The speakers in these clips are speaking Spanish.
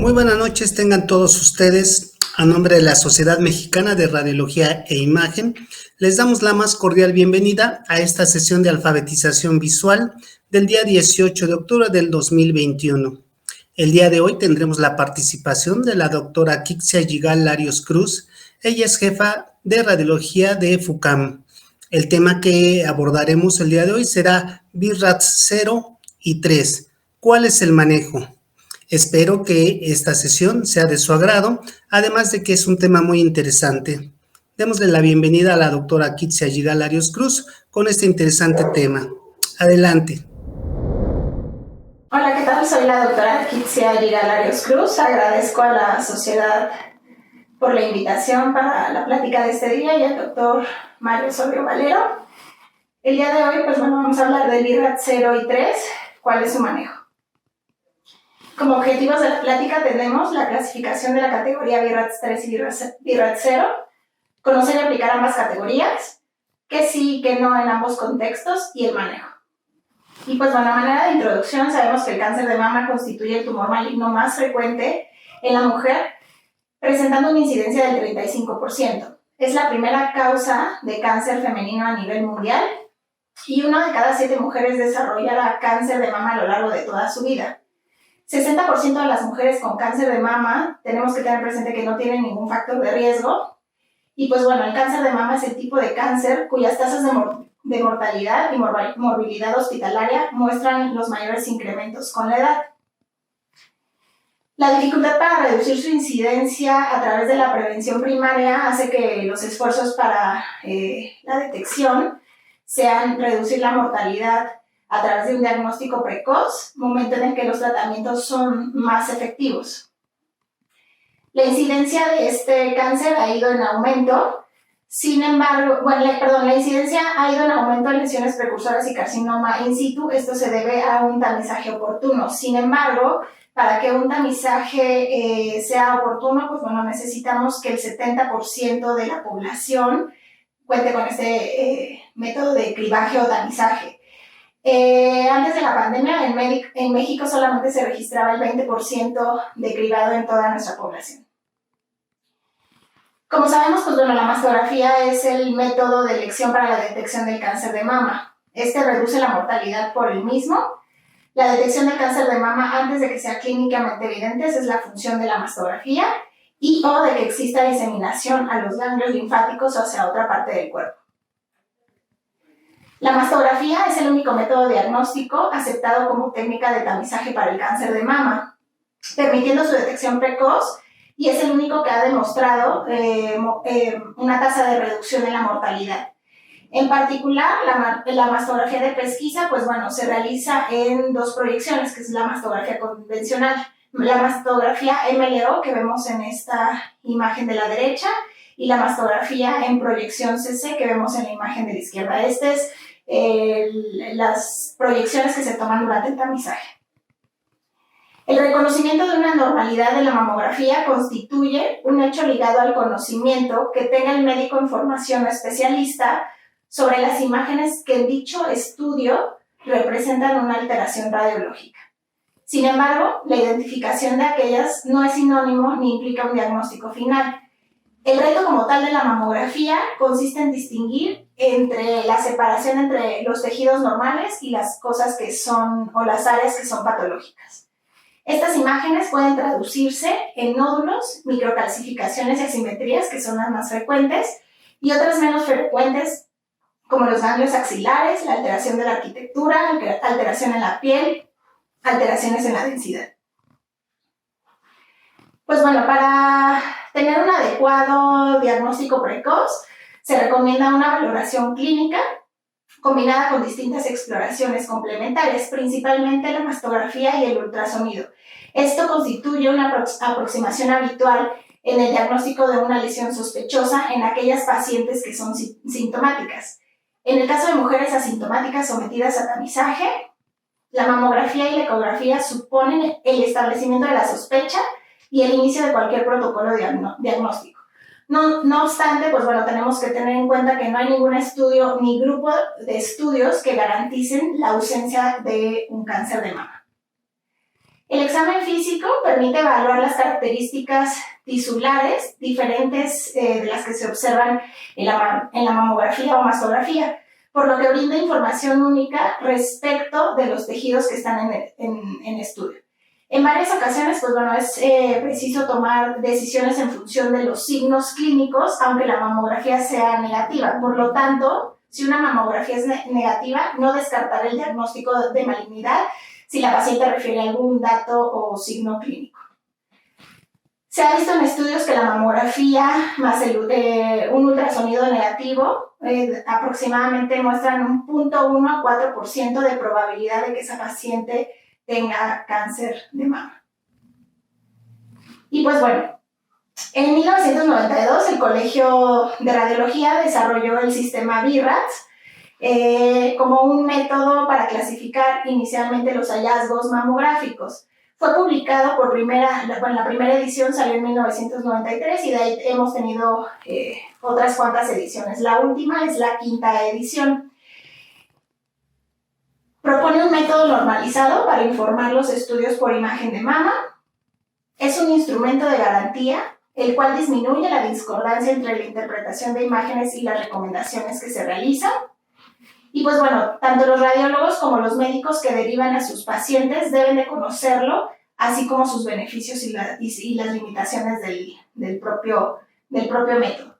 Muy buenas noches, tengan todos ustedes. A nombre de la Sociedad Mexicana de Radiología e Imagen, les damos la más cordial bienvenida a esta sesión de alfabetización visual del día 18 de octubre del 2021. El día de hoy tendremos la participación de la doctora Kixia Yigal Larios Cruz. Ella es jefa de radiología de FUCAM. El tema que abordaremos el día de hoy será BI-RADS 0 y 3. ¿Cuál es el manejo? Espero que esta sesión sea de su agrado, además de que es un tema muy interesante. Démosle la bienvenida a la doctora Kixia Yigal Larios Cruz con este interesante tema. Adelante. Hola, ¿qué tal? Soy la doctora Kixia Yigal Larios Cruz. Agradezco a la sociedad por la invitación para la plática de este día y al doctor Mario Osorio Valero. El día de hoy, vamos a hablar del BI-RADS 0 y 3, ¿cuál es su manejo? Como objetivos de la plática tenemos la clasificación de la categoría BI-RADS 3 y BI-RADS 0, conocer y aplicar ambas categorías, que sí, que no en ambos contextos y el manejo. Y a manera de introducción, sabemos que el cáncer de mama constituye el tumor maligno más frecuente en la mujer, presentando una incidencia del 35%. Es la primera causa de cáncer femenino a nivel mundial y 1 de cada 7 mujeres desarrollará cáncer de mama a lo largo de toda su vida. 60% de las mujeres con cáncer de mama tenemos que tener presente que no tienen ningún factor de riesgo. Y el cáncer de mama es el tipo de cáncer cuyas tasas de mortalidad y morbilidad hospitalaria muestran los mayores incrementos con la edad. La dificultad para reducir su incidencia a través de la prevención primaria hace que los esfuerzos para la detección sean reducir la mortalidad a través de un diagnóstico precoz, momento en el que los tratamientos son más efectivos. La incidencia de este cáncer ha ido en aumento, sin embargo, la incidencia ha ido en aumento en lesiones precursoras y carcinoma in situ. Esto se debe a un tamizaje oportuno. Sin embargo, para que un tamizaje sea oportuno, necesitamos que el 70% de la población cuente con este método de cribaje o tamizaje. Antes de la pandemia, en México solamente se registraba el 20% de cribado en toda nuestra población. Como sabemos, la mastografía es el método de elección para la detección del cáncer de mama. Este reduce la mortalidad por el mismo. La detección del cáncer de mama antes de que sea clínicamente evidente es la función de la mastografía o de que exista diseminación a los ganglios linfáticos o hacia otra parte del cuerpo. La mastografía es el único método diagnóstico aceptado como técnica de tamizaje para el cáncer de mama, permitiendo su detección precoz, y es el único que ha demostrado una tasa de reducción en la mortalidad. En particular, la mastografía de pesquisa, se realiza en 2 proyecciones, que es la mastografía convencional, la mastografía MLO, que vemos en esta imagen de la derecha, y la mastografía en proyección CC, que vemos en la imagen de la izquierda. Las proyecciones que se toman durante el tamizaje. El reconocimiento de una normalidad de la mamografía constituye un hecho ligado al conocimiento que tenga el médico en formación especialista sobre las imágenes que en dicho estudio representan una alteración radiológica. Sin embargo, la identificación de aquellas no es sinónimo ni implica un diagnóstico final. El reto como tal de la mamografía consiste en distinguir entre la separación entre los tejidos normales y las cosas que son, o las áreas que son patológicas. Estas imágenes pueden traducirse en nódulos, microcalcificaciones y asimetrías, que son las más frecuentes, y otras menos frecuentes, como los ganglios axilares, la alteración de la arquitectura, alteración en la piel, alteraciones en la densidad. Para tener un adecuado diagnóstico precoz, se recomienda una valoración clínica combinada con distintas exploraciones complementarias, principalmente la mastografía y el ultrasonido. Esto constituye una aproximación habitual en el diagnóstico de una lesión sospechosa en aquellas pacientes que son sintomáticas. En el caso de mujeres asintomáticas sometidas a tamizaje, la mamografía y la ecografía suponen el establecimiento de la sospecha y el inicio de cualquier protocolo diagnóstico. No obstante, tenemos que tener en cuenta que no hay ningún estudio ni grupo de estudios que garanticen la ausencia de un cáncer de mama. El examen físico permite evaluar las características tisulares diferentes de las que se observan en la mamografía o mastografía, por lo que brinda información única respecto de los tejidos que están en estudio. En varias ocasiones, pues bueno, es preciso tomar decisiones en función de los signos clínicos, aunque la mamografía sea negativa. Por lo tanto, si una mamografía es negativa, no descartar el diagnóstico de malignidad si la paciente refiere a algún dato o signo clínico. Se ha visto en estudios que la mamografía más un ultrasonido negativo aproximadamente muestran un 0.1 a 4% de probabilidad de que esa paciente tenga cáncer de mama. Y pues bueno, en 1992 el Colegio de Radiología desarrolló el sistema BI-RADS como un método para clasificar inicialmente los hallazgos mamográficos. Fue publicado la primera edición salió en 1993 y de ahí hemos tenido otras cuantas ediciones. La última es la 5ª edición. Propone un método normalizado para informar los estudios por imagen de mama. Es un instrumento de garantía, el cual disminuye la discordancia entre la interpretación de imágenes y las recomendaciones que se realizan. Y pues bueno, tanto los radiólogos como los médicos que derivan a sus pacientes deben de conocerlo, así como sus beneficios y las limitaciones del propio método.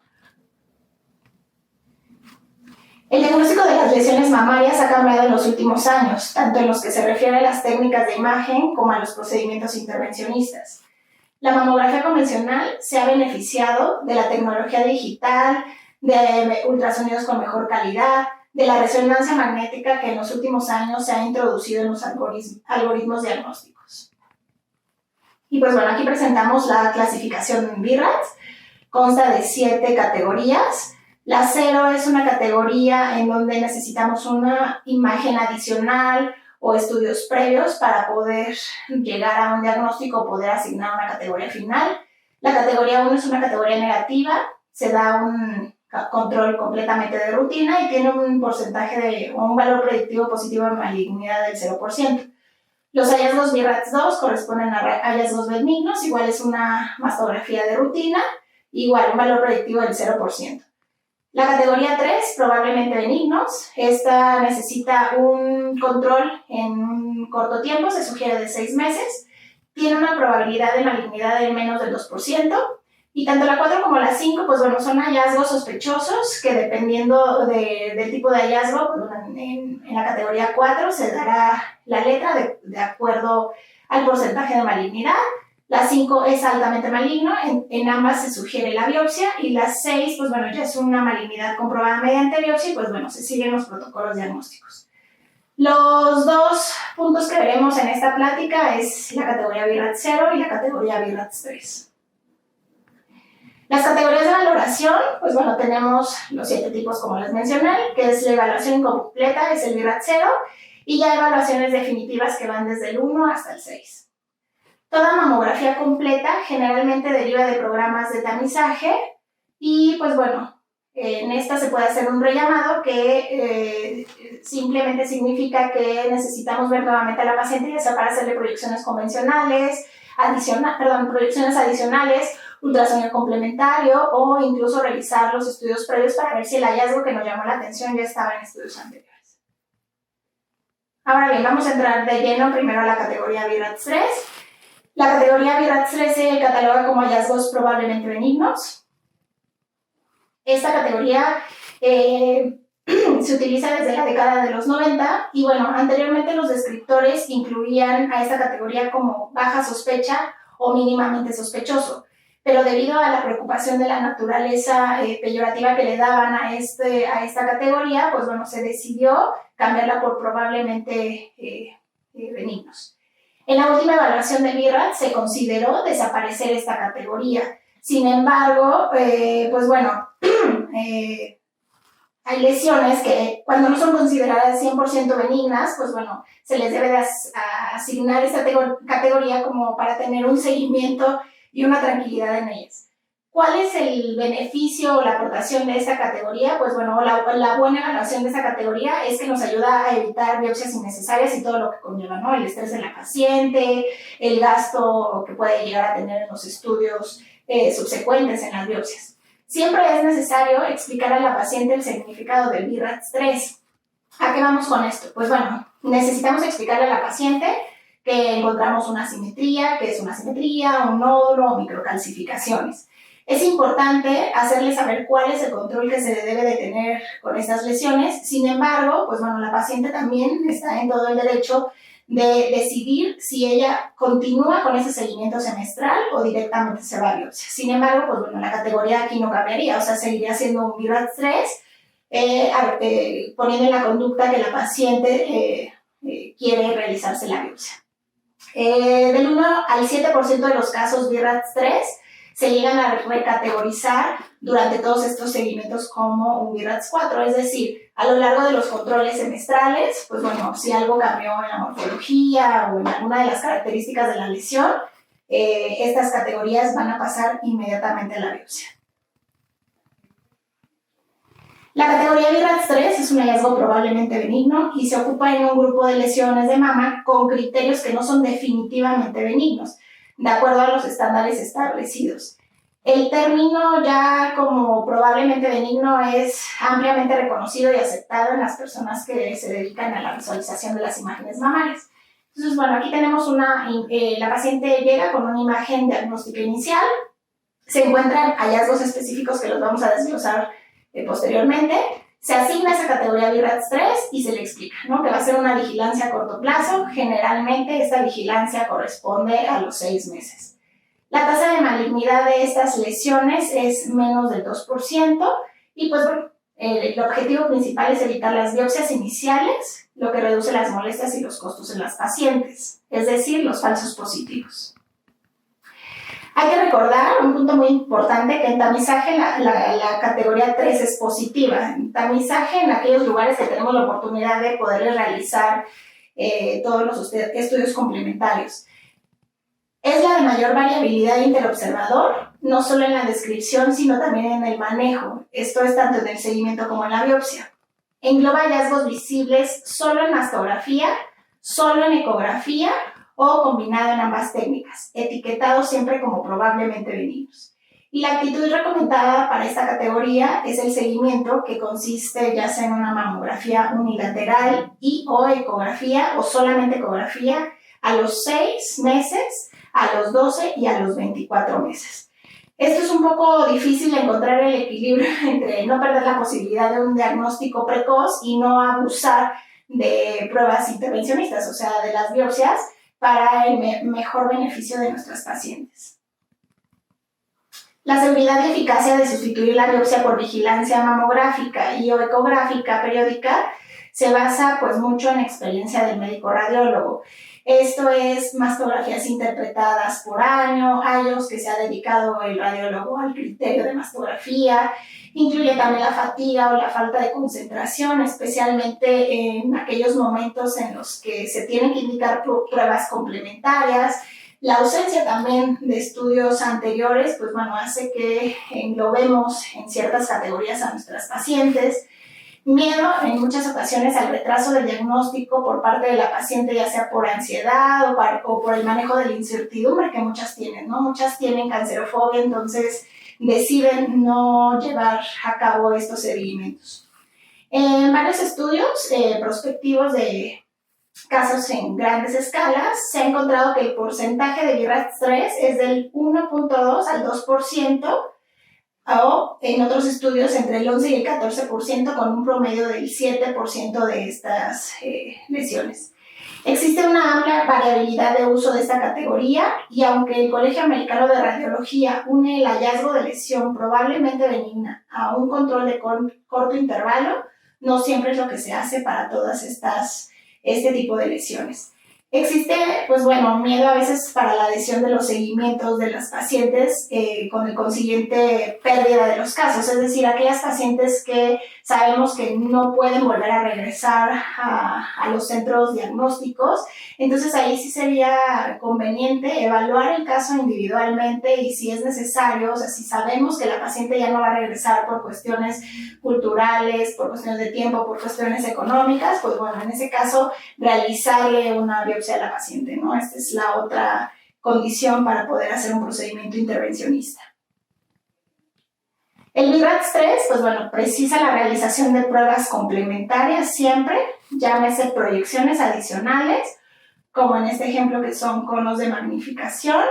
El diagnóstico de las lesiones mamarias ha cambiado en los últimos años, tanto en los que se refiere a las técnicas de imagen como a los procedimientos intervencionistas. La mamografía convencional se ha beneficiado de la tecnología digital, de ultrasonidos con mejor calidad, de la resonancia magnética que en los últimos años se ha introducido en los algoritmos diagnósticos. Y pues bueno, aquí presentamos la clasificación BI-RADS, consta de 7 categorías. La 0 es una categoría en donde necesitamos una imagen adicional o estudios previos para poder llegar a un diagnóstico o poder asignar una categoría final. La categoría 1 es una categoría negativa, se da un control completamente de rutina y tiene un porcentaje o un valor predictivo positivo de malignidad del 0%. Los hallazgos BI-RADS 2 corresponden a hallazgos benignos, igual es una mastografía de rutina, igual un valor predictivo del 0%. La categoría 3, probablemente benignos, esta necesita un control en un corto tiempo, se sugiere de 6 meses, tiene una probabilidad de malignidad de menos del 2%, y tanto la 4 como la 5, pues bueno, son hallazgos sospechosos que dependiendo del tipo de hallazgo, pues bueno, en la categoría 4 se dará la letra de acuerdo al porcentaje de malignidad. La 5 es altamente maligno, en ambas se sugiere la biopsia, y la 6, pues bueno, ya es una malignidad comprobada mediante biopsia y pues bueno, se siguen los protocolos diagnósticos. Los 2 puntos que veremos en esta plática es la categoría BI-RADS 0 y la categoría BI-RADS 3. Las categorías de valoración, pues bueno, tenemos los 7 tipos como les mencioné, que es la evaluación incompleta, es el BI-RADS 0, y ya evaluaciones definitivas que van desde el 1 hasta el 6. Toda mamografía completa generalmente deriva de programas de tamizaje y pues bueno, en esta se puede hacer un rellamado que simplemente significa que necesitamos ver nuevamente a la paciente, ya sea para hacerle proyecciones convencionales, proyecciones adicionales, ultrasonido complementario o incluso revisar los estudios previos para ver si el hallazgo que nos llamó la atención ya estaba en estudios anteriores. Ahora bien, vamos a entrar de lleno primero a la categoría BI-RADS 3. La categoría BI-RADS 3 se cataloga como hallazgos probablemente benignos. Esta categoría se utiliza desde la década de los 90 y bueno, anteriormente los descriptores incluían a esta categoría como baja sospecha o mínimamente sospechoso, pero debido a la preocupación de la naturaleza peyorativa que le daban a esta categoría, pues bueno, se decidió cambiarla por probablemente benignos. En la última evaluación de BI-RADS se consideró desaparecer esta categoría. Sin embargo, pues bueno, hay lesiones que cuando no son consideradas 100% benignas, pues bueno, se les debe de asignar esta categoría como para tener un seguimiento y una tranquilidad en ellas. ¿Cuál es el beneficio o la aportación de esta categoría? Pues bueno, la buena evaluación de esta categoría es que nos ayuda a evitar biopsias innecesarias y todo lo que conlleva, ¿no? El estrés de la paciente, el gasto que puede llegar a tener en los estudios subsecuentes en las biopsias. Siempre es necesario explicar a la paciente el significado del BRAF3. ¿A qué vamos con esto? Pues bueno, necesitamos explicarle a la paciente que encontramos una asimetría, que es una asimetría, un nódulo o microcalcificaciones. Es importante hacerle saber cuál es el control que se debe de tener con estas lesiones. Sin embargo, pues bueno, la paciente también está en todo el derecho de decidir si ella continúa con ese seguimiento semestral o directamente se va a biopsia. Sin embargo, pues bueno, la categoría aquí no cambiaría, o sea, seguiría siendo un BRAF3, poniendo en la conducta que la paciente quiere realizarse la biopsia. Del 1 al 7% de los casos BRAF3 se llegan a recategorizar durante todos estos seguimientos como un BRAF4, es decir, a lo largo de los controles semestrales, pues bueno, si algo cambió en la morfología o en alguna de las características de la lesión, estas categorías van a pasar inmediatamente a la biopsia. La categoría BRAF3 es un hallazgo probablemente benigno y se ocupa en un grupo de lesiones de mama con criterios que no son definitivamente benignos, de acuerdo a los estándares establecidos. El término ya como probablemente benigno es ampliamente reconocido y aceptado en las personas que se dedican a la visualización de las imágenes mamarias. Entonces, bueno, aquí tenemos la paciente llega con una imagen diagnóstica inicial, se encuentran hallazgos específicos que los vamos a desglosar posteriormente, se asigna esa categoría BRAF3 y se le explica, ¿no? Que va a ser una vigilancia a corto plazo. Generalmente esta vigilancia corresponde a los 6 meses. La tasa de malignidad de estas lesiones es menos del 2% y pues bueno, el objetivo principal es evitar las biopsias iniciales, lo que reduce las molestias y los costos en las pacientes, es decir, los falsos positivos. Hay que recordar un punto muy importante, que en tamizaje la categoría 3 es positiva. En tamizaje, en aquellos lugares que tenemos la oportunidad de poder realizar todos los estudios complementarios. Es la de mayor variabilidad interobservador, no solo en la descripción, sino también en el manejo. Esto es tanto en el seguimiento como en la biopsia. Engloba hallazgos visibles solo en mastografía, solo en ecografía, o combinado en ambas técnicas, etiquetados siempre como probablemente benignos. Y la actitud recomendada para esta categoría es el seguimiento, que consiste ya sea en una mamografía unilateral y o ecografía o solamente ecografía a los 6 meses, a los 12 y a los 24 meses. Esto es un poco difícil encontrar el equilibrio entre no perder la posibilidad de un diagnóstico precoz y no abusar de pruebas intervencionistas, o sea, de las biopsias, para el mejor beneficio de nuestras pacientes. La seguridad y eficacia de sustituir la biopsia por vigilancia mamográfica y o ecográfica periódica se basa pues mucho en la experiencia del médico radiólogo. Esto es mastografías interpretadas por años que se ha dedicado el radiólogo al criterio de mastografía. Incluye también la fatiga o la falta de concentración, especialmente en aquellos momentos en los que se tienen que indicar pruebas complementarias. La ausencia también de estudios anteriores, pues bueno, hace que englobemos en ciertas categorías a nuestras pacientes. Miedo en muchas ocasiones al retraso del diagnóstico por parte de la paciente, ya sea por ansiedad o por el manejo de la incertidumbre que muchas tienen, ¿no? Muchas tienen cancerofobia, entonces deciden no llevar a cabo estos seguimientos. En varios estudios prospectivos de casos en grandes escalas, se ha encontrado que el porcentaje de BRAF3 es del 1.2 al 2%, o en otros estudios entre el 11 y el 14%, con un promedio del 7% de estas lesiones. Existe una amplia variabilidad de uso de esta categoría y aunque el Colegio Americano de Radiología une el hallazgo de lesión probablemente benigna a un control de corto intervalo, no siempre es lo que se hace para todas este tipo de lesiones. Existe, pues bueno, miedo a veces para la adhesión de los seguimientos de las pacientes con el consiguiente pérdida de los casos, es decir, aquellas pacientes que sabemos que no pueden volver a regresar a los centros diagnósticos. Entonces ahí sí sería conveniente evaluar el caso individualmente y si es necesario, o sea, si sabemos que la paciente ya no va a regresar por cuestiones culturales, por cuestiones de tiempo, por cuestiones económicas, pues bueno, en ese caso realizarle una biopsia a la paciente, ¿no? Esta es la otra condición para poder hacer un procedimiento intervencionista. El BI-RADS-3, pues bueno, precisa la realización de pruebas complementarias siempre, llámese proyecciones adicionales, como en este ejemplo que son conos de magnificación,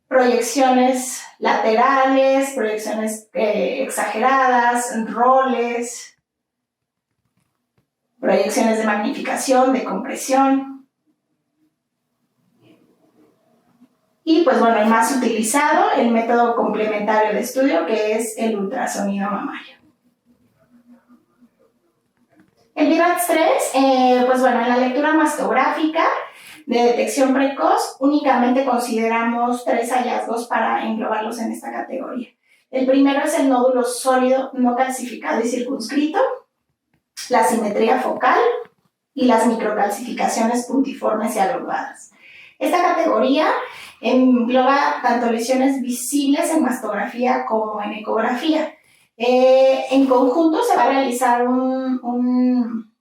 proyecciones laterales, proyecciones exageradas, roles, proyecciones de magnificación, de compresión. Y pues bueno, el más utilizado, el método complementario de estudio, que es el ultrasonido mamario. El BI-RADS-3, pues bueno, en la lectura mastográfica de detección precoz, únicamente consideramos 3 hallazgos para englobarlos en esta categoría. El primero es el nódulo sólido no calcificado y circunscrito, la simetría focal y las microcalcificaciones puntiformes y agrupadas. Esta categoría engloba tanto lesiones visibles en mastografía como en ecografía. En conjunto se va a realizar un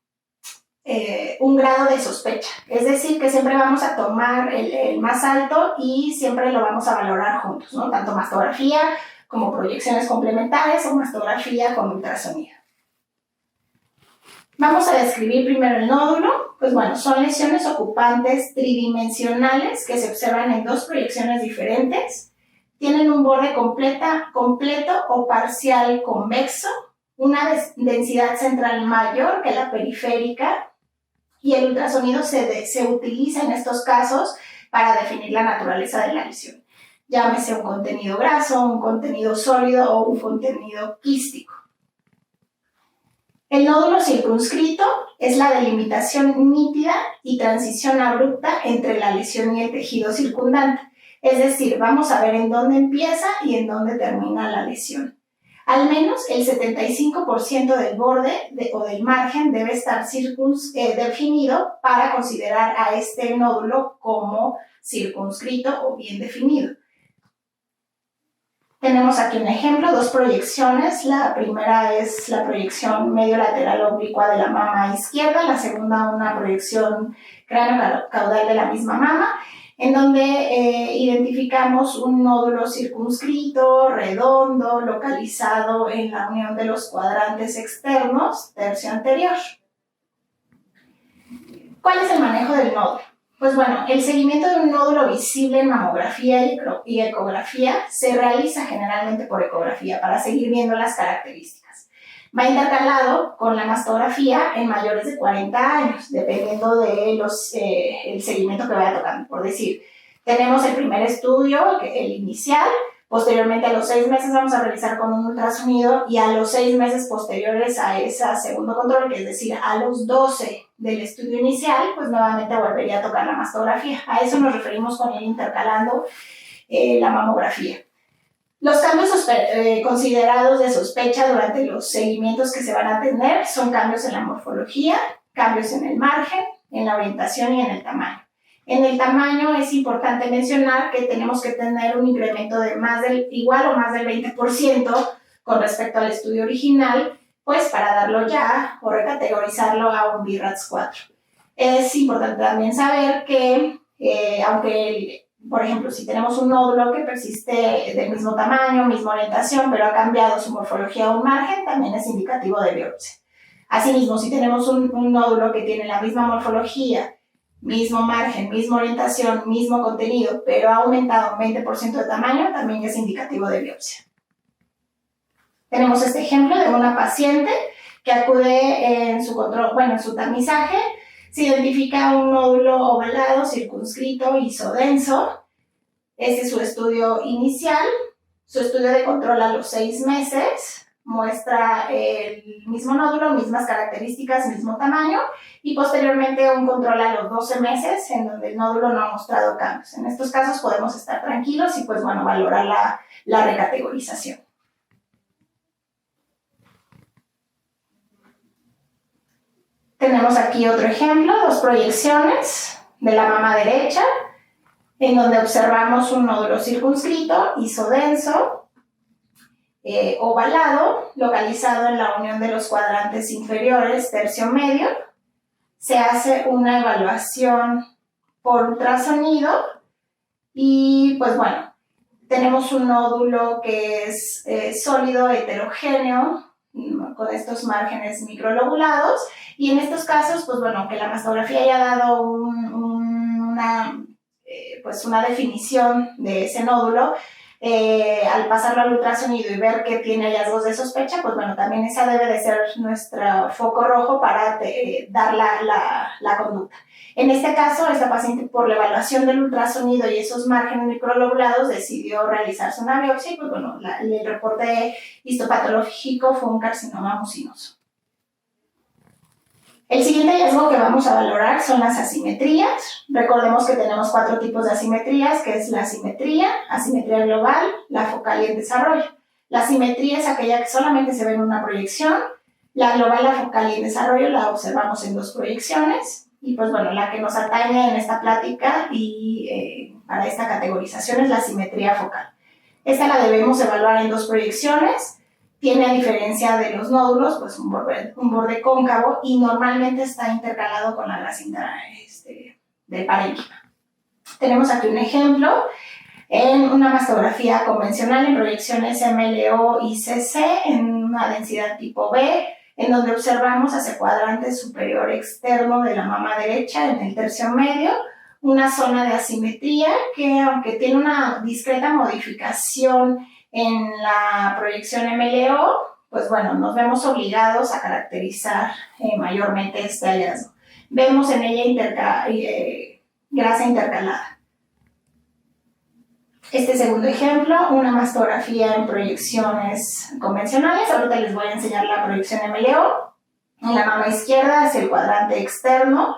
grado de sospecha, es decir, que siempre vamos a tomar el más alto y siempre lo vamos a valorar juntos, ¿no? Tanto mastografía como proyecciones complementarias o mastografía con ultrasonido. Vamos a describir primero el nódulo. Pues bueno, son lesiones ocupantes tridimensionales que se observan en 2 proyecciones diferentes. Tienen un borde completo o parcial convexo, una densidad central mayor que la periférica y el ultrasonido se utiliza en estos casos para definir la naturaleza de la lesión. Llámese un contenido graso, un contenido sólido o un contenido quístico. El nódulo circunscrito es la delimitación nítida y transición abrupta entre la lesión y el tejido circundante. Es decir, vamos a ver en dónde empieza y en dónde termina la lesión. Al menos el 75% del borde o del margen debe estar definido para considerar a este nódulo como circunscrito o bien definido. Tenemos aquí un ejemplo, 2 proyecciones. La primera es la proyección medio lateral oblicua de la mama izquierda, la segunda una proyección cráneo-caudal de la misma mama, en donde identificamos un nódulo circunscrito, redondo, localizado en la unión de los cuadrantes externos, tercio anterior. ¿Cuál es el manejo del nódulo? Pues bueno, el seguimiento de un nódulo visible en mamografía y ecografía se realiza generalmente por ecografía para seguir viendo las características. Va intercalado con la mastografía en mayores de 40 años, dependiendo de el seguimiento que vaya tocando. Por decir, tenemos el primer estudio, el inicial, posteriormente a los 6 meses vamos a realizar con un ultrasonido y a los 6 meses posteriores a ese segundo control, que es decir, a los 12 del estudio inicial, pues nuevamente volvería a tocar la mastografía. A eso nos referimos con ir intercalando la mamografía. Los cambios considerados de sospecha durante los seguimientos que se van a tener son cambios en la morfología, cambios en el margen, en la orientación y en el tamaño. En el tamaño es importante mencionar que tenemos que tener un incremento de igual o más del 20% con respecto al estudio original, pues para darlo ya o recategorizarlo a un BI-RADS-4. Es importante también saber que aunque, por ejemplo, si tenemos un nódulo que persiste del mismo tamaño, misma orientación, pero ha cambiado su morfología o un margen, también es indicativo de biopsia. Asimismo, si tenemos un nódulo que tiene la misma morfología, mismo margen, misma orientación, mismo contenido, pero ha aumentado un 20% de tamaño, también es indicativo de biopsia. Tenemos este ejemplo de una paciente que acude en su tamizaje, se identifica un nódulo ovalado, circunscrito, isodenso. Este es su estudio inicial, su estudio de control a los 6 meses, muestra el mismo nódulo, mismas características, mismo tamaño, y posteriormente un control a los 12 meses en donde el nódulo no ha mostrado cambios. En estos casos podemos estar tranquilos y pues bueno, valorar la recategorización. Tenemos aquí otro ejemplo, 2 proyecciones de la mama derecha, en donde observamos un nódulo circunscrito, isodenso, ovalado, localizado en la unión de los cuadrantes inferiores, tercio medio. Se hace una evaluación por ultrasonido y pues bueno, tenemos un nódulo que es sólido, heterogéneo, con estos márgenes microlobulados, y en estos casos, pues bueno, aunque la mastografía haya dado una definición de ese nódulo, al pasarlo al ultrasonido y ver que tiene hallazgos de sospecha, pues bueno, también esa debe de ser nuestro foco rojo para dar la conducta. En este caso, esta paciente, por la evaluación del ultrasonido y esos márgenes microlobulados, decidió realizarse una biopsia y pues bueno, el reporte histopatológico fue un carcinoma mucinoso. El siguiente hallazgo que vamos a valorar son las asimetrías. Recordemos que tenemos 4 tipos de asimetrías, que es la asimetría global, la focal y el desarrollo. La asimetría es aquella que solamente se ve en una proyección. La global, la focal y el desarrollo la observamos en 2 proyecciones. Y pues bueno, la que nos atañe en esta plática y para esta categorización es la asimetría focal. Esta la debemos evaluar en 2 proyecciones. Tiene, a diferencia de los nódulos, pues un borde cóncavo y normalmente está intercalado con la grasa del parénquima. Tenemos aquí un ejemplo en una mastografía convencional en proyecciones MLO y CC en una densidad tipo B, en donde observamos hacia el cuadrante superior externo de la mama derecha en el tercio medio una zona de asimetría que, aunque tiene una discreta modificación en la proyección MLO, pues bueno, nos vemos obligados a caracterizar mayormente este hallazgo. Vemos en ella grasa intercalada. Este segundo ejemplo, una mastografía en proyecciones convencionales. Ahorita les voy a enseñar la proyección MLO. En la mama izquierda es el cuadrante externo,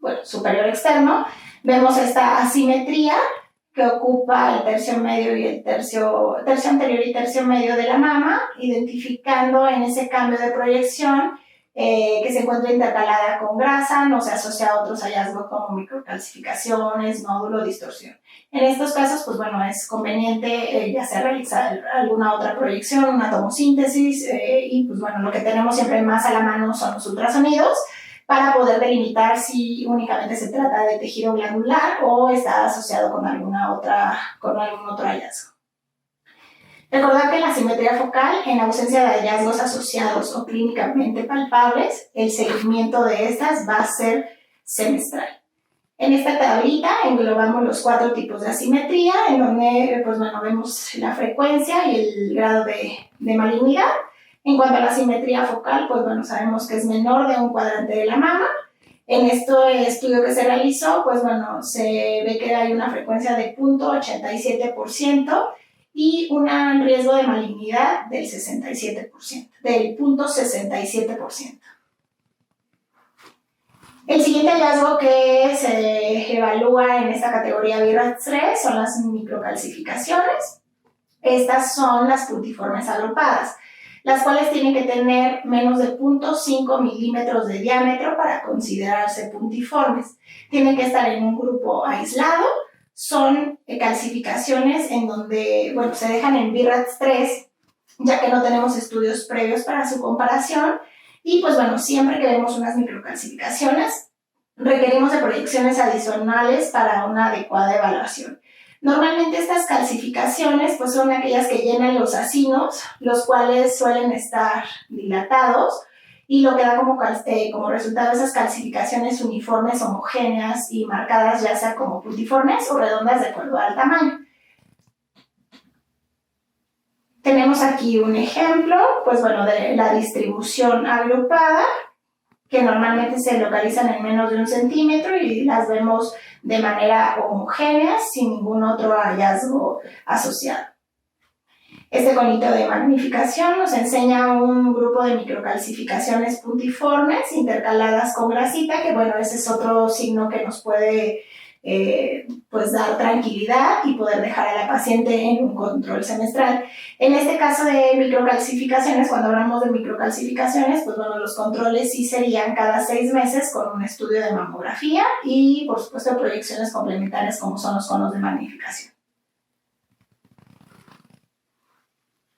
bueno, superior externo. Vemos esta asimetría que ocupa el tercio medio y el tercio anterior y tercio medio de la mama, identificando en ese cambio de proyección que se encuentra intercalada con grasa, no se asocia a otros hallazgos como microcalcificaciones, nódulo, distorsión. En estos casos, pues bueno, es conveniente ya sea realizar alguna otra proyección, una tomosíntesis, y pues bueno, lo que tenemos siempre más a la mano son los ultrasonidos, para poder delimitar si únicamente se trata de tejido glandular o está asociado con algún otro hallazgo. Recordar que la asimetría focal, en ausencia de hallazgos asociados o clínicamente palpables, el seguimiento de estas va a ser semestral. En esta tablita englobamos los 4 tipos de asimetría, en donde pues bueno, vemos la frecuencia y el grado de malignidad. En cuanto a la asimetría focal, pues bueno, sabemos que es menor de un cuadrante de la mama. En este estudio que se realizó, pues bueno, se ve que hay una frecuencia de 0.87% y un riesgo de malignidad del 67%, del 0.67%. El siguiente hallazgo que se evalúa en esta categoría BI-RADS3 son las microcalcificaciones. Estas son las puntiformes agrupadas, las cuales tienen que tener menos de 0.5 milímetros de diámetro para considerarse puntiformes. Tienen que estar en un grupo aislado. Son calcificaciones en donde, bueno, se dejan en BI-RADS3, ya que no tenemos estudios previos para su comparación. Y pues bueno, siempre que vemos unas microcalcificaciones, requerimos de proyecciones adicionales para una adecuada evaluación. Normalmente estas calcificaciones pues son aquellas que llenan los acinos, los cuales suelen estar dilatados, y lo que da como resultado esas calcificaciones uniformes, homogéneas y marcadas, ya sea como puntiformes o redondas de acuerdo al tamaño. Tenemos aquí un ejemplo, pues bueno, de la distribución agrupada, que normalmente se localizan en menos de 1 centímetro y las vemos de manera homogénea, sin ningún otro hallazgo asociado. Este conito de magnificación nos enseña un grupo de microcalcificaciones puntiformes intercaladas con grasita, que bueno, ese es otro signo que nos puede pues dar tranquilidad y poder dejar a la paciente en un control semestral. En este caso de microcalcificaciones, cuando hablamos de microcalcificaciones, pues bueno, los controles sí serían cada 6 meses con un estudio de mamografía y por supuesto proyecciones complementarias como son los conos de magnificación.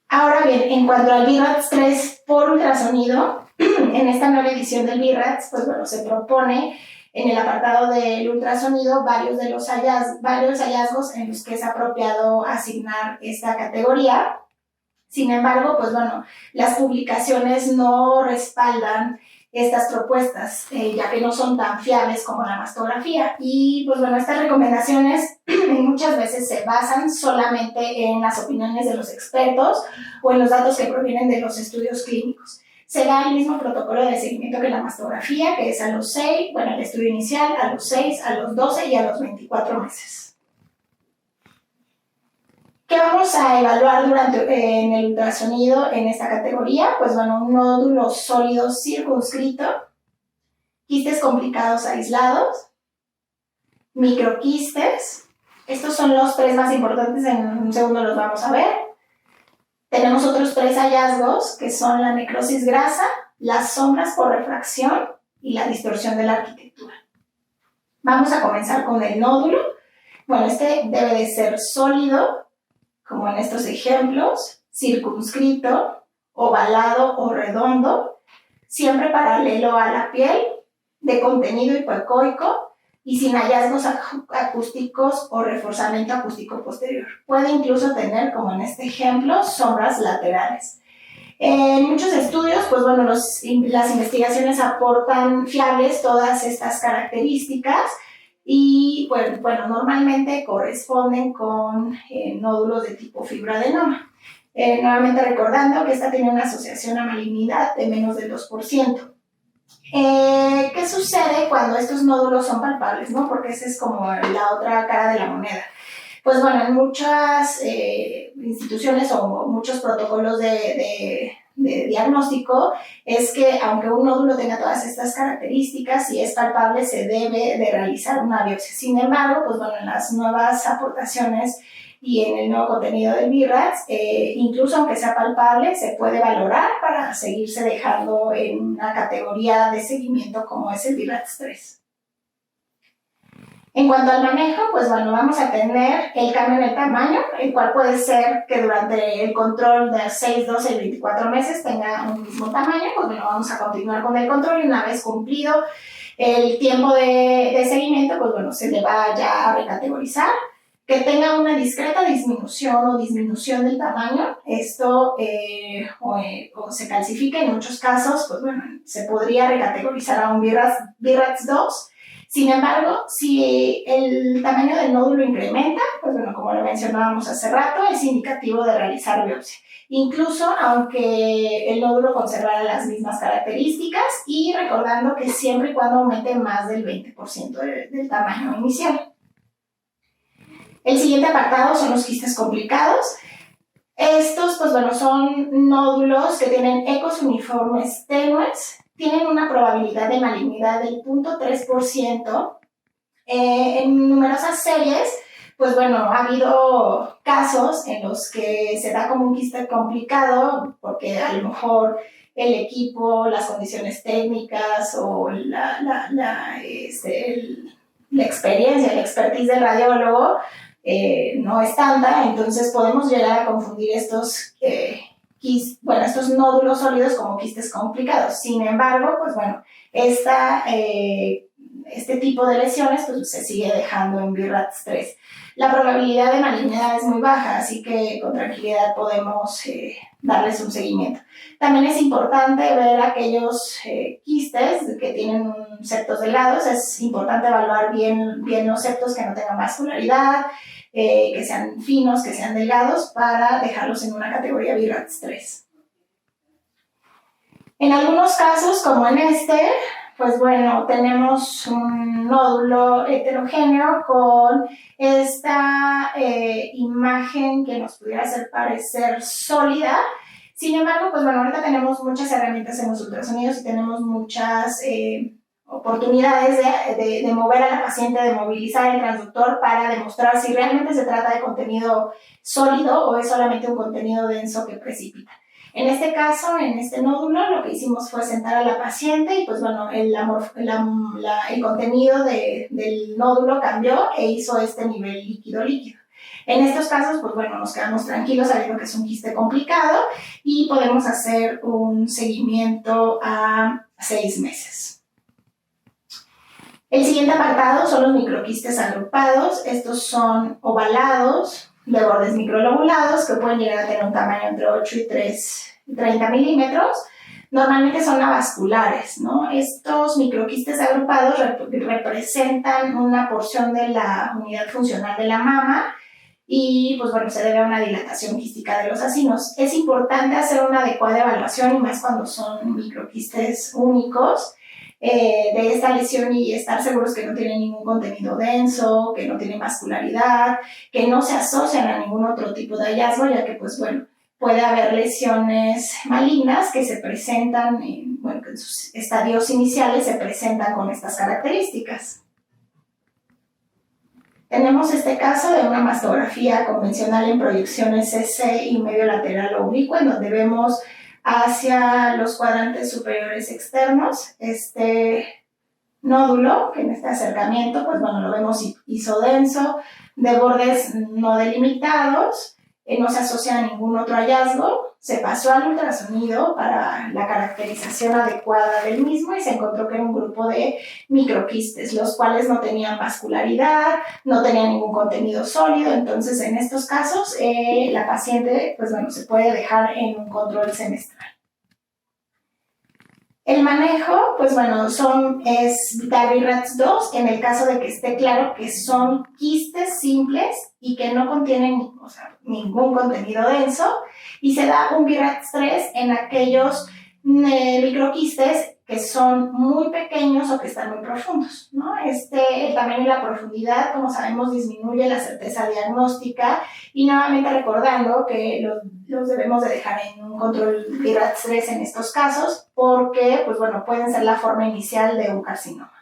Ahora bien, en cuanto al BIRADS-3 por ultrasonido, en esta nueva edición del BIRADS, pues bueno, se propone en el apartado del ultrasonido varios hallazgos en los que es apropiado asignar esta categoría. Sin embargo, pues bueno, las publicaciones no respaldan estas propuestas, ya que no son tan fiables como la mastografía. Y pues bueno, estas recomendaciones muchas veces se basan solamente en las opiniones de los expertos o en los datos que provienen de los estudios clínicos. Se da el mismo protocolo de seguimiento que la mastografía, que es a los 6, bueno, el estudio inicial, a los 6, a los 12 y a los 24 meses. ¿Qué vamos a evaluar en el ultrasonido en esta categoría? Pues bueno, un nódulo sólido circunscrito, quistes complicados aislados, microquistes. Estos son los 3 más importantes, en un segundo los vamos a ver. Tenemos otros 3 hallazgos, que son la necrosis grasa, las sombras por refracción y la distorsión de la arquitectura. Vamos a comenzar con el nódulo. Bueno, este debe de ser sólido, como en estos ejemplos, circunscrito, ovalado o redondo, siempre paralelo a la piel, de contenido hipoecoico y sin hallazgos acústicos o reforzamiento acústico posterior. Puede incluso tener, como en este ejemplo, sombras laterales. En muchos estudios, pues bueno, las investigaciones aportan fiables todas estas características y bueno, normalmente corresponden con nódulos de tipo fibroadenoma. Nuevamente recordando que esta tiene una asociación a malignidad de menos del 2%. ¿Qué sucede cuando estos nódulos son palpables, ¿no? Porque esa es como la otra cara de la moneda. Pues bueno, en muchas instituciones o muchos protocolos de diagnóstico es que aunque un nódulo tenga todas estas características, si es palpable se debe de realizar una biopsia. Sin embargo, pues bueno, en las nuevas aportaciones y en el nuevo contenido del BIRADS, incluso aunque sea palpable, se puede valorar para seguirse dejando en una categoría de seguimiento como es el BIRADS-3. En cuanto al manejo, pues bueno, vamos a tener el cambio en el tamaño, el cual puede ser que durante el control de 6, 12 y 24 meses tenga un mismo tamaño. Pues bueno, vamos a continuar con el control y una vez cumplido el tiempo de seguimiento, pues bueno, se le va ya a recategorizar. Que tenga una discreta disminución del tamaño, esto o se calcifica en muchos casos, pues bueno, se podría recategorizar a un BIRADS-2. Sin embargo, si el tamaño del nódulo incrementa, pues bueno, como lo mencionábamos hace rato, es indicativo de realizar biopsia. Incluso aunque el nódulo conservara las mismas características y recordando que siempre y cuando aumente más del 20% del tamaño inicial. El siguiente apartado son los quistes complicados. Estos, pues bueno, son nódulos que tienen ecos uniformes tenues, tienen una probabilidad de malignidad del 0.3%. En numerosas series, pues bueno, ha habido casos en los que se da como un quiste complicado porque a lo mejor el equipo, las condiciones técnicas o la experiencia, la expertise del radiólogo no es tanta, entonces podemos llegar a confundir estos nódulos sólidos como quistes complicados. Sin embargo, pues bueno, este tipo de lesiones pues, se sigue dejando en BIRADS-3. La probabilidad de malignidad es muy baja, así que con tranquilidad podemos darles un seguimiento. También es importante ver aquellos quistes que tienen septos delgados. Es importante evaluar bien los septos que no tengan vascularidad, que sean finos, que sean delgados, para dejarlos en una categoría BIRADS-3. En algunos casos, como en este, pues bueno, tenemos un nódulo heterogéneo con esta imagen que nos pudiera hacer parecer sólida. Sin embargo, pues bueno, ahorita tenemos muchas herramientas en los ultrasonidos y tenemos muchas oportunidades de mover a la paciente, de movilizar el transductor para demostrar si realmente se trata de contenido sólido o es solamente un contenido denso que precipita. En este caso, en este nódulo, lo que hicimos fue sentar a la paciente y pues bueno, el contenido del nódulo cambió e hizo este nivel líquido-líquido. En estos casos, pues bueno, nos quedamos tranquilos sabiendo que es un quiste complicado y podemos hacer un seguimiento a 6 meses. El siguiente apartado son los microquistes agrupados. Estos son ovalados de bordes microlobulados que pueden llegar a tener un tamaño entre 8 y 30 milímetros. Normalmente son avasculares, ¿no? Estos microquistes agrupados representan una porción de la unidad funcional de la mama y pues bueno, se debe a una dilatación quística de los acinos. Es importante hacer una adecuada evaluación y más cuando son microquistes únicos de esta lesión y estar seguros que no tienen ningún contenido denso, que no tienen vascularidad, que no se asocian a ningún otro tipo de hallazgo, ya que pues bueno, puede haber lesiones malignas que se presentan, que en sus estadios iniciales se presentan con estas características. Tenemos este caso de una mastografía convencional en proyecciones CC y medio lateral oblicua, en donde vemos hacia los cuadrantes superiores externos este nódulo, que en este acercamiento, pues bueno, lo vemos isodenso, de bordes no delimitados, no se asocia a ningún otro hallazgo. Se pasó al ultrasonido para la caracterización adecuada del mismo y se encontró que era un grupo de microquistes, los cuales no tenían vascularidad, no tenían ningún contenido sólido. Entonces, en estos casos, la paciente, pues bueno, se puede dejar en un control semestral. El manejo, pues bueno, es Davirats 2 en el caso de que esté claro que son quistes simples y que no contienen ningún contenido denso, y se da un Virats 3 en aquellos microquistes que son muy pequeños o que están muy profundos, ¿no? El tamaño y la profundidad, como sabemos, disminuye la certeza diagnóstica, y nuevamente recordando que los debemos de dejar en un control Virats 3 en estos casos, porque, pues bueno, pueden ser la forma inicial de un carcinoma.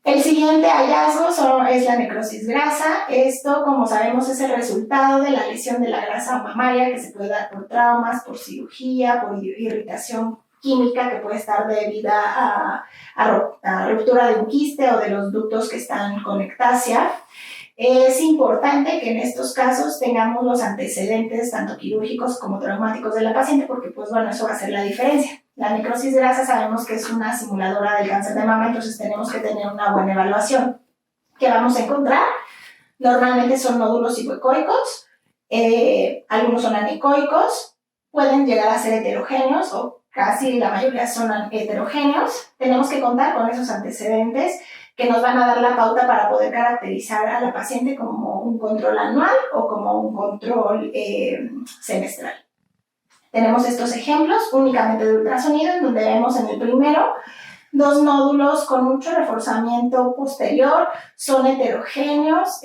El siguiente hallazgo es la necrosis grasa. Esto, como sabemos, es el resultado de la lesión de la grasa mamaria que se puede dar por traumas, por cirugía, por irritación química que puede estar debida a ruptura de un quiste o de los ductos que están con ectasia. Es importante que en estos casos tengamos los antecedentes tanto quirúrgicos como traumáticos de la paciente, porque pues bueno, eso va a hacer la diferencia. La necrosis grasa sabemos que es una simuladora del cáncer de mama, entonces tenemos que tener una buena evaluación. ¿Qué vamos a encontrar? Normalmente son nódulos hipoecoicos, algunos son anecoicos, pueden llegar a ser heterogéneos o casi la mayoría son heterogéneos. Tenemos que contar con esos antecedentes que nos van a dar la pauta para poder caracterizar a la paciente como un control anual o como un control semestral. Tenemos estos ejemplos únicamente de ultrasonido, en donde vemos en el primero 2 nódulos con mucho reforzamiento posterior, son heterogéneos,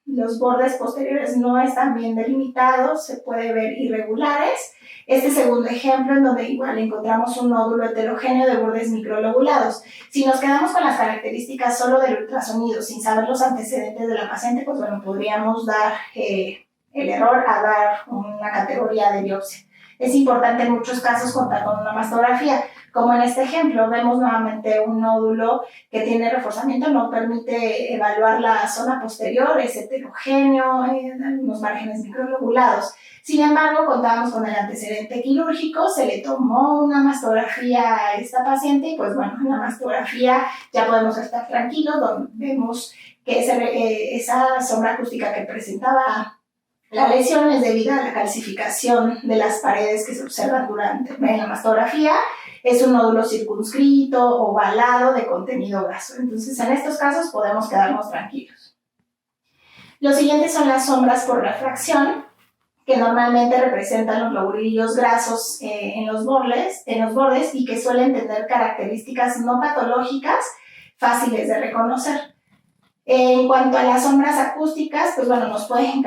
los bordes posteriores no están bien delimitados, se puede ver irregulares. Este segundo ejemplo, en donde igual encontramos un nódulo heterogéneo de bordes microlobulados. Si nos quedamos con las características solo del ultrasonido, sin saber los antecedentes de la paciente, pues bueno, podríamos dar el error a dar una categoría de biopsia. Es importante en muchos casos contar con una mastografía. Como en este ejemplo, vemos nuevamente un nódulo que tiene reforzamiento, no permite evaluar la zona posterior, es heterogéneo, algunos márgenes microlobulados. Sin embargo, contábamos con el antecedente quirúrgico, se le tomó una mastografía a esta paciente y pues bueno, en la mastografía ya podemos estar tranquilos, donde vemos que esa sombra acústica que presentaba la lesión es debida a la calcificación de las paredes que se observan durante la mastografía. Es un nódulo circunscrito, ovalado, de contenido graso. Entonces, en estos casos podemos quedarnos tranquilos. Los siguientes son las sombras por refracción, que normalmente representan los lobulillos grasos en los bordes y que suelen tener características no patológicas fáciles de reconocer. En cuanto a las sombras acústicas, pues bueno, nos pueden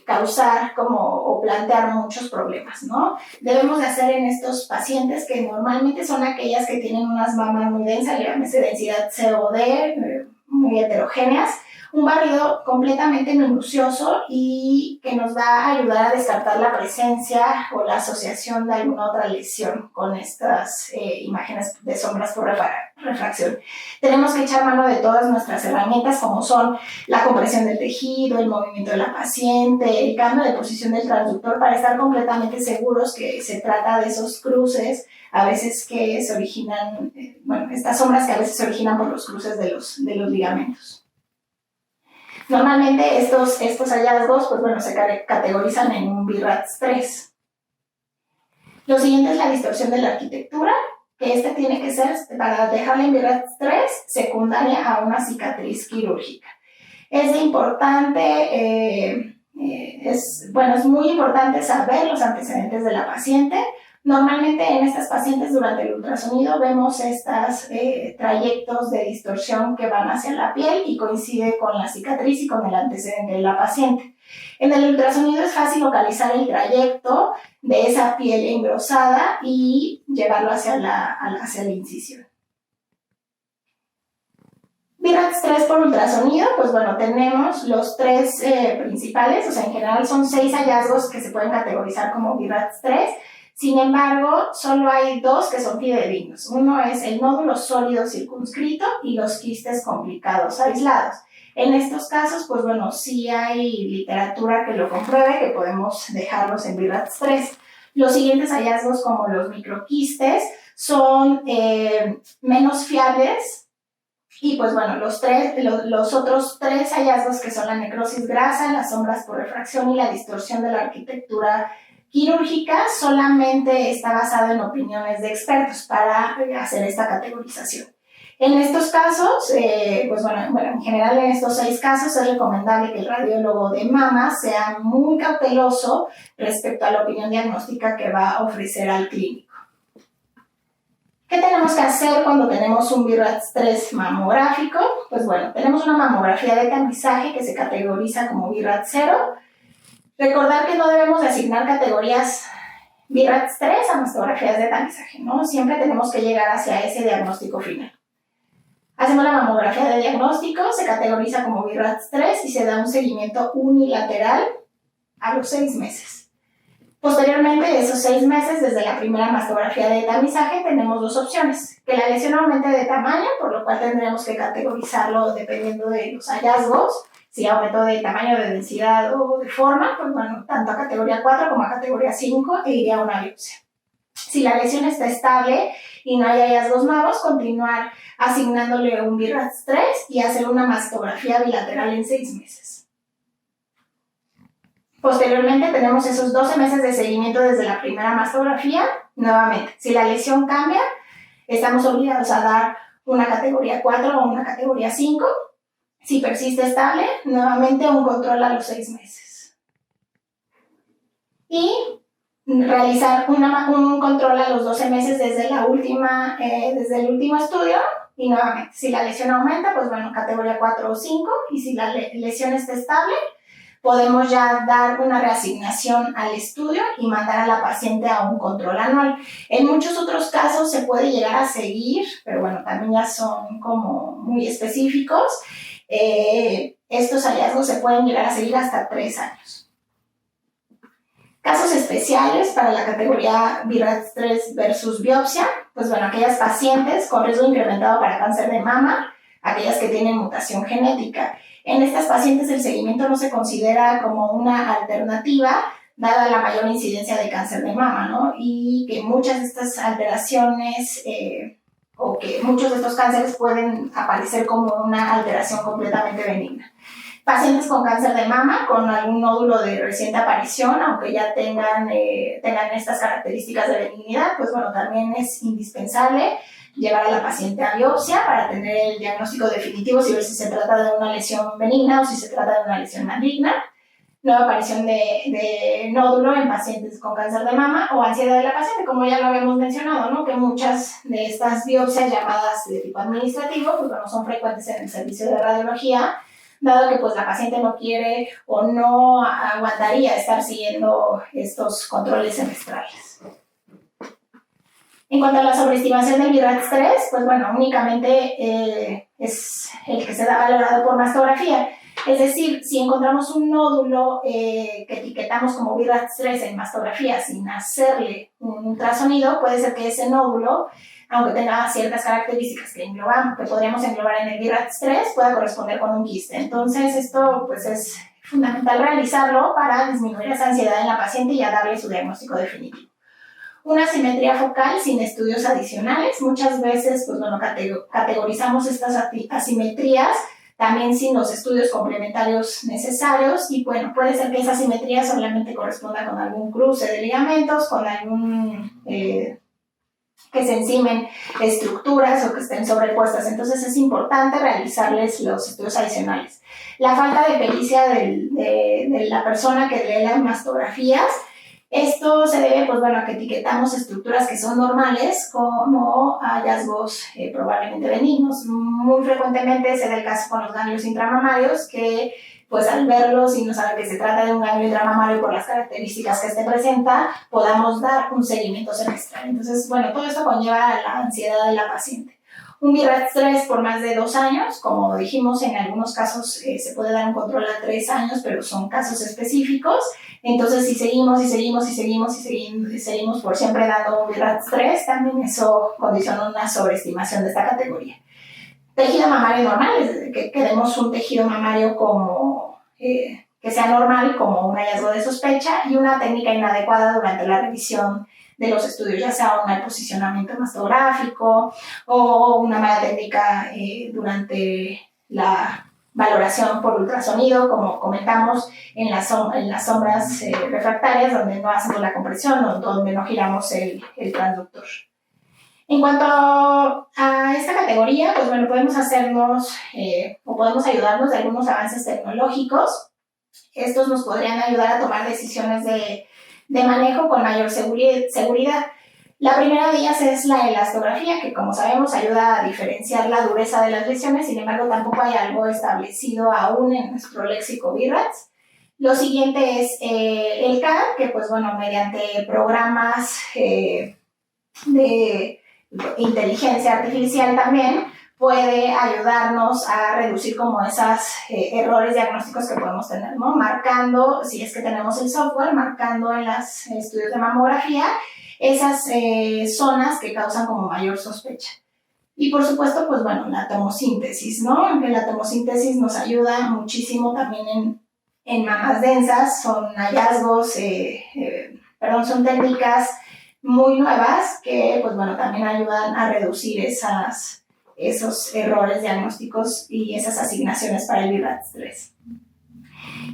causar o plantear muchos problemas, ¿no? Debemos de hacer en estos pacientes, que normalmente son aquellas que tienen unas mamas muy densas, llámese densidad C o D, muy heterogéneas, un barrido completamente minucioso y que nos va a ayudar a descartar la presencia o la asociación de alguna otra lesión con estas imágenes de sombras por refracción. Tenemos que echar mano de todas nuestras herramientas, como son la compresión del tejido, el movimiento de la paciente, el cambio de posición del transductor, para estar completamente seguros que se trata de esos cruces, a veces que se originan, estas sombras que a veces se originan por los cruces de los ligamentos. Normalmente estos hallazgos se categorizan en un BIRADS 3. Lo siguiente es la distorsión de la arquitectura, que tiene que ser, para dejarla en BIRADS 3, secundaria a una cicatriz quirúrgica. Es muy importante saber los antecedentes de la paciente. Normalmente en estas pacientes durante el ultrasonido vemos estos trayectos de distorsión que van hacia la piel y coincide con la cicatriz y con el antecedente de la paciente. En el ultrasonido es fácil localizar el trayecto de esa piel engrosada y llevarlo hacia la incisión. BIRADS 3 por ultrasonido, tenemos los tres principales, en general son 6 hallazgos que se pueden categorizar como BIRADS 3. Sin embargo, solo hay 2 que son fidedignos. Uno es el nódulo sólido circunscrito y los quistes complicados aislados. En estos casos, sí hay literatura que lo compruebe, que podemos dejarlos en BIRADS 3. Los siguientes hallazgos, como los microquistes, son menos fiables. Y los otros 3 hallazgos, que son la necrosis grasa, las sombras por refracción y la distorsión de la arquitectura quirúrgica, solamente está basado en opiniones de expertos para hacer esta categorización. En estos casos, en general en estos 6 casos es recomendable que el radiólogo de mama sea muy cauteloso respecto a la opinión diagnóstica que va a ofrecer al clínico. ¿Qué tenemos que hacer cuando tenemos un BIRADS 3 mamográfico? Tenemos una mamografía de tamizaje que se categoriza como BIRADS 0. Recordar que no debemos de asignar categorías BIRADS 3 a mastografías de tamizaje, ¿no? Siempre tenemos que llegar hacia ese diagnóstico final. Hacemos la mamografía de diagnóstico, se categoriza como BIRADS 3 y se da un seguimiento unilateral a los 6 meses. Posteriormente de esos 6 meses, desde la primera mastografía de tamizaje, tenemos 2 opciones. Que la lesión aumente de tamaño, por lo cual tendremos que categorizarlo dependiendo de los hallazgos. Si aumentó de tamaño, de densidad o de forma, tanto a categoría 4 como a categoría 5, e iría a una biopsia. Si la lesión está estable y no hay hallazgos nuevos, continuar asignándole un BIRADS 3 y hacer una mastografía bilateral en 6 meses. Posteriormente tenemos esos 12 meses de seguimiento desde la primera mastografía. Nuevamente, si la lesión cambia, estamos obligados a dar una categoría 4 o una categoría 5. Si persiste estable, nuevamente un control a los 6 meses. Y realizar un control a los 12 meses desde el último estudio. Y nuevamente, si la lesión aumenta, categoría 4 o 5. Y si la lesión está estable, podemos ya dar una reasignación al estudio y mandar a la paciente a un control anual. En muchos otros casos se puede llegar a seguir, pero también ya son como muy específicos. Estos hallazgos se pueden llegar a seguir hasta 3 años. Casos especiales para la categoría BIRADS 3 versus biopsia, aquellas pacientes con riesgo incrementado para cáncer de mama, aquellas que tienen mutación genética. En estas pacientes el seguimiento no se considera como una alternativa, dada la mayor incidencia de cáncer de mama, ¿no? Y que muchas de estas alteraciones o que muchos de estos cánceres pueden aparecer como una alteración completamente benigna. Pacientes con cáncer de mama, con algún nódulo de reciente aparición, aunque ya tengan estas características de benignidad, también es indispensable llevar a la paciente a biopsia para tener el diagnóstico definitivo y ver si se trata de una lesión benigna o si se trata de una lesión maligna. nueva aparición de nódulo en pacientes con cáncer de mama o ansiedad de la paciente, como ya lo habíamos mencionado, ¿no? Que muchas de estas biopsias llamadas de tipo administrativo, pues bueno, son frecuentes en el servicio de radiología, dado que pues la paciente no quiere o no aguantaría estar siguiendo estos controles semestrales. En cuanto a la sobreestimación del BI-RADS3, pues bueno, únicamente es el que se da valorado por mastografía. Es decir, si encontramos un nódulo que etiquetamos como BI-RADS3 en mastografía sin hacerle un ultrasonido, puede ser que ese nódulo, aunque tenga ciertas características que podríamos englobar en el BI-RADS3, pueda corresponder con un quiste. Entonces, esto pues es fundamental realizarlo para disminuir esa ansiedad en la paciente y ya darle su diagnóstico definitivo. Una simetría focal sin estudios adicionales. Muchas veces, pues bueno, categorizamos estas asimetrías también sin los estudios complementarios necesarios y bueno, puede ser que esa simetría solamente corresponda con algún cruce de ligamentos, con algún que se encimen estructuras o que estén sobrepuestas. Entonces es importante realizarles los estudios adicionales. La falta de pericia de la persona que lee las mastografías. Esto se debe, pues bueno, a que etiquetamos estructuras que son normales como hallazgos probablemente benignos. Muy frecuentemente se da el caso con los ganglios intramamarios que, pues al verlos y no saber que se trata de un ganglio intramamario por las características que este presenta, podamos dar un seguimiento semestral. Entonces, bueno, todo esto conlleva a la ansiedad de la paciente. Un BI-RADS3 por más de 2 años, como dijimos, en algunos casos se puede dar un control a 3 años, pero son casos específicos. Entonces, si seguimos por siempre dando un BI-RADS3, también eso condiciona una sobreestimación de esta categoría. Tejido mamario normal, es decir, que queremos un tejido mamario como que sea normal, como un hallazgo de sospecha, y una técnica inadecuada durante la revisión de los estudios, ya sea un mal posicionamiento mastográfico o una mala técnica durante la valoración por ultrasonido, como comentamos en las sombras refractarias, donde no hacemos la compresión o donde no giramos el transductor. En cuanto a esta categoría, pues bueno, podemos ayudarnos de algunos avances tecnológicos. Estos nos podrían ayudar a tomar decisiones de manejo con mayor seguridad. La primera de ellas es la elastografía, que como sabemos ayuda a diferenciar la dureza de las lesiones, sin embargo tampoco hay algo establecido aún en nuestro léxico BI-RADS. Lo siguiente es el CAD, que pues bueno, mediante programas de inteligencia artificial también, puede ayudarnos a reducir como esos errores diagnósticos que podemos tener, ¿no? Marcando, si es que tenemos el software, marcando en los estudios de mamografía esas zonas que causan como mayor sospecha. Y por supuesto, pues bueno, la tomosíntesis, ¿no? Que la tomosíntesis nos ayuda muchísimo también en mamas densas, son hallazgos, son técnicas muy nuevas que, pues bueno, también ayudan a reducir esos errores diagnósticos y esas asignaciones para el BI-RADS3.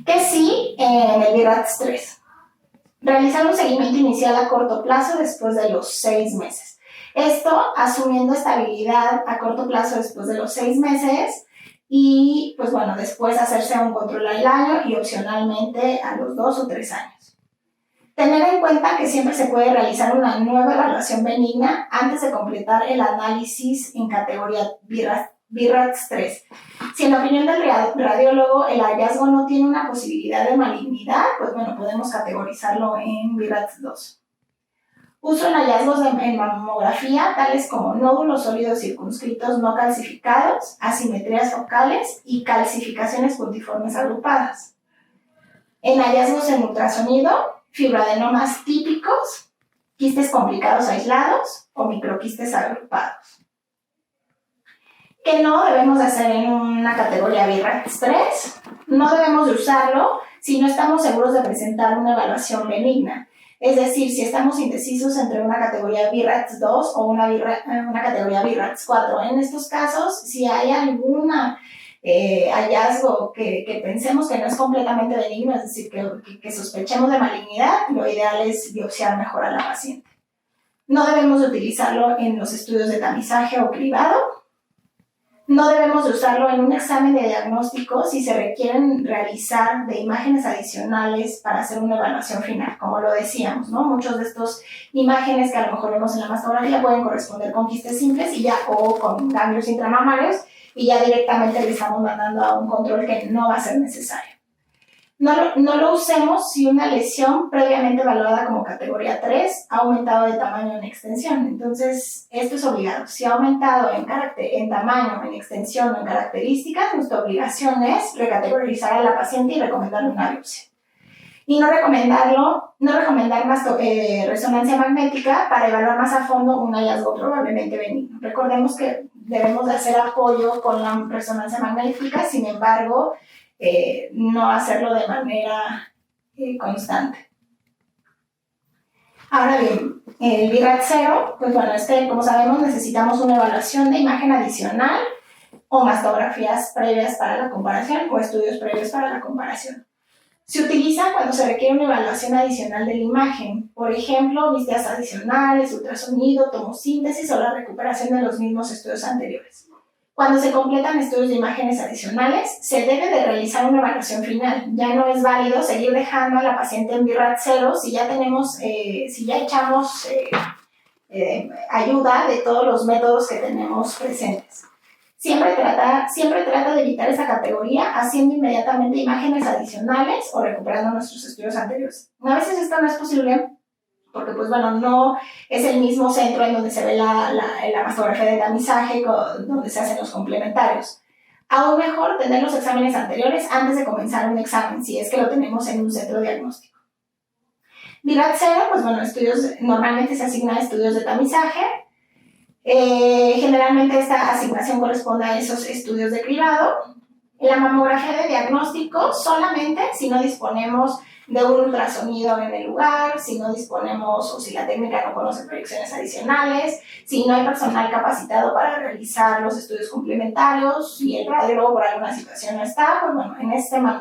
¿Qué sí en el BI-RADS3? Realizar un seguimiento inicial a corto plazo después de los 6 meses. Esto asumiendo estabilidad a corto plazo después de los 6 meses y, pues bueno, después hacerse un control al año y opcionalmente a los 2 o 3 años. Tener en cuenta que siempre se puede realizar una nueva evaluación benigna antes de completar el análisis en categoría BI-RADS3. Si en la opinión del radiólogo el hallazgo no tiene una posibilidad de malignidad, pues bueno, podemos categorizarlo en BI-RADS2. Uso en hallazgos en mamografía, tales como nódulos sólidos circunscritos no calcificados, asimetrías focales y calcificaciones puntiformes agrupadas. En hallazgos en ultrasonido, fibroadenomas típicos, quistes complicados aislados o microquistes agrupados. ¿Qué no debemos de hacer en una categoría BI-RADS3? No debemos de usarlo si no estamos seguros de presentar una evaluación benigna. Es decir, si estamos indecisos entre una categoría BI-RADS2 o una categoría BI-RADS4. En estos casos, si hay alguna hallazgo que pensemos que no es completamente benigno, es decir, que sospechemos de malignidad, lo ideal es biopsiar mejor a la paciente. No debemos utilizarlo en los estudios de tamizaje o cribado. No debemos de usarlo en un examen de diagnóstico si se requieren realizar de imágenes adicionales para hacer una evaluación final, como lo decíamos, ¿no? Muchos de estos imágenes que a lo mejor vemos en la mastografía pueden corresponder con quistes simples y ya, o con ganglios intramamarios, y ya directamente le estamos mandando a un control que no va a ser necesario. No lo usemos si una lesión previamente evaluada como categoría 3 ha aumentado de tamaño en extensión. Entonces, esto es obligado. Si ha aumentado en tamaño, en extensión o en características, nuestra obligación es recategorizar a la paciente y recomendarle una biopsia. Y no recomendar más resonancia magnética para evaluar más a fondo un hallazgo probablemente benigno. Recordemos que debemos de hacer apoyo con la resonancia magnética, sin embargo, no hacerlo de manera constante. Ahora bien, el BI-RADS 0, pues bueno, como sabemos necesitamos una evaluación de imagen adicional o mastografías previas para la comparación o estudios previos para la comparación. Se utiliza cuando se requiere una evaluación adicional de la imagen, por ejemplo, vistas adicionales, ultrasonido, tomosíntesis o la recuperación de los mismos estudios anteriores. Cuando se completan estudios de imágenes adicionales, se debe de realizar una evaluación final. Ya no es válido seguir dejando a la paciente en BI-RADS 0 si ya echamos ayuda de todos los métodos que tenemos presentes. Siempre trata de evitar esa categoría haciendo inmediatamente imágenes adicionales o recuperando nuestros estudios anteriores. A veces esto no es posible porque pues bueno, no es el mismo centro en donde se ve la mastografía de tamizaje, donde se hacen los complementarios. Aún mejor tener los exámenes anteriores antes de comenzar un examen, si es que lo tenemos en un centro diagnóstico. BI-RADS 0, pues bueno, normalmente se asignan estudios de tamizaje. Generalmente esta asignación corresponde a esos estudios de cribado. La mamografía de diagnóstico solamente si no disponemos de un ultrasonido en el lugar, si no disponemos o si la técnica no conoce proyecciones adicionales, si no hay personal capacitado para realizar los estudios complementarios y el radiólogo por alguna situación no está, pues bueno,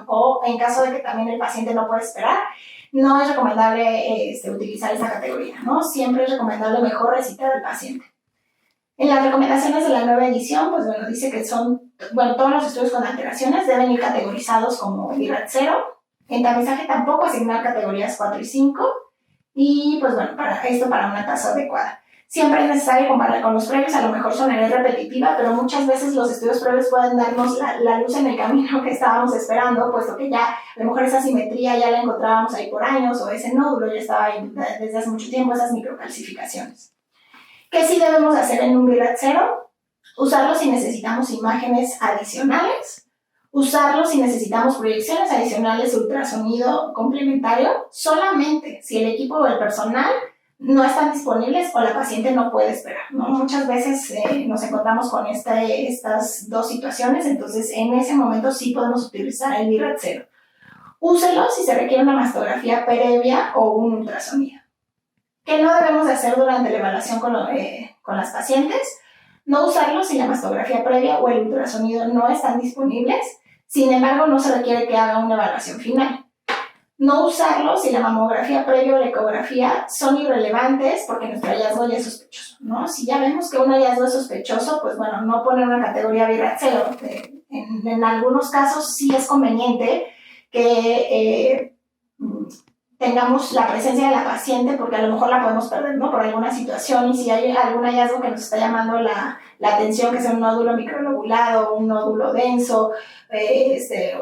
o en caso de que también el paciente no puede esperar, no es recomendable utilizar esta categoría, ¿no? Siempre es recomendable mejor recitar al paciente. En las recomendaciones de la nueva edición, pues bueno, dice que todos los estudios con alteraciones deben ir categorizados como BI-RADS 0. En tamizaje tampoco asignar categorías 4 y 5. Y pues bueno, para una tasa adecuada. Siempre es necesario comparar con los previos, a lo mejor sonaré repetitiva, pero muchas veces los estudios previos pueden darnos la luz en el camino que estábamos esperando, puesto que ya a lo mejor esa simetría ya la encontrábamos ahí por años, o ese nódulo ya estaba ahí desde hace mucho tiempo, esas microcalcificaciones. ¿Qué sí debemos hacer en un BI-RADS 0? Usarlo si necesitamos imágenes adicionales, usarlo si necesitamos proyecciones adicionales, ultrasonido complementario, solamente si el equipo o el personal no están disponibles o la paciente no puede esperar, ¿no? Muchas veces nos encontramos con estas dos situaciones, entonces en ese momento sí podemos utilizar el BI-RADS 0. Úselo si se requiere una mastografía previa o un ultrasonido. ¿Qué no debemos de hacer durante la evaluación con las pacientes? No usarlo si la mastografía previa o el ultrasonido no están disponibles, sin embargo no se requiere que haga una evaluación final. No usarlo si la mamografía previa o la ecografía son irrelevantes porque nuestro hallazgo ya es sospechoso, ¿no? Si ya vemos que un hallazgo es sospechoso, pues bueno, no poner una categoría BI-RADS 0. En algunos casos sí es conveniente que tengamos la presencia de la paciente, porque a lo mejor la podemos perder, ¿no? Por alguna situación, y si hay algún hallazgo que nos está llamando la atención, que sea un nódulo microlobulado, un nódulo denso,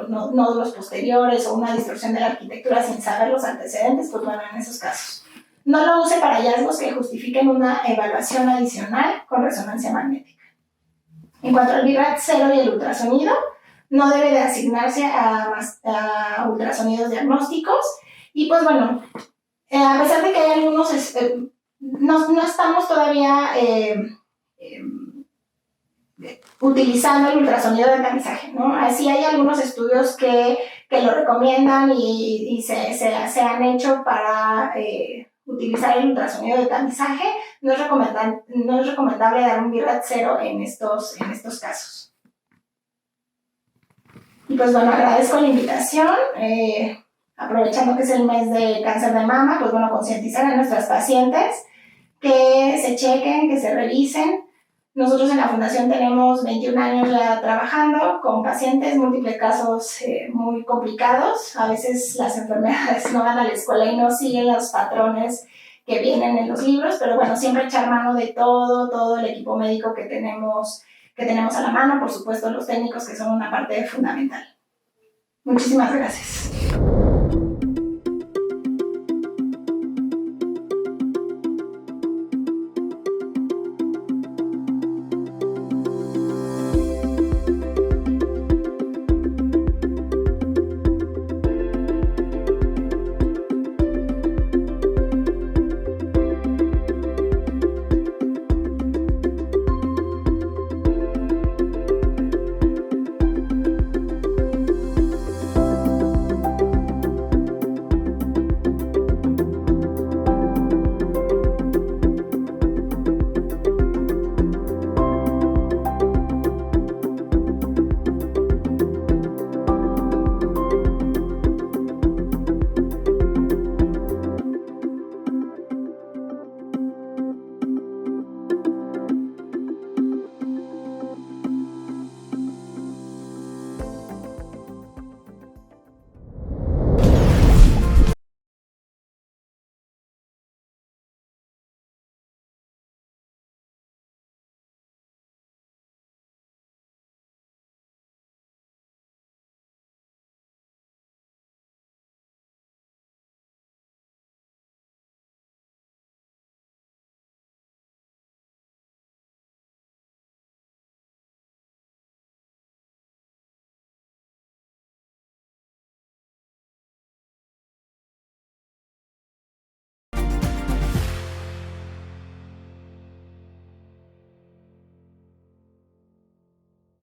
nódulos posteriores o una distorsión de la arquitectura sin saber los antecedentes, pues bueno, en esos casos. No lo use para hallazgos que justifiquen una evaluación adicional con resonancia magnética. En cuanto al BI-RADS 0 y el ultrasonido, no debe de asignarse a ultrasonidos diagnósticos. Y pues bueno, a pesar de que hay algunos, no estamos todavía utilizando el ultrasonido de tamizaje, ¿no? Así hay algunos estudios que lo recomiendan y se han hecho para utilizar el ultrasonido de tamizaje. No es recomendable dar un BI-RADS 0 en estos casos. Y pues bueno, agradezco la invitación. Aprovechando que es el mes de cáncer de mama, pues bueno, concientizar a nuestras pacientes que se chequen, que se revisen. Nosotros en la Fundación tenemos 21 años ya trabajando con pacientes, múltiples casos muy complicados. A veces las enfermedades no van a la escuela y no siguen los patrones que vienen en los libros, pero bueno, siempre echar mano de todo el equipo médico que tenemos a la mano, por supuesto los técnicos que son una parte fundamental. Muchísimas gracias.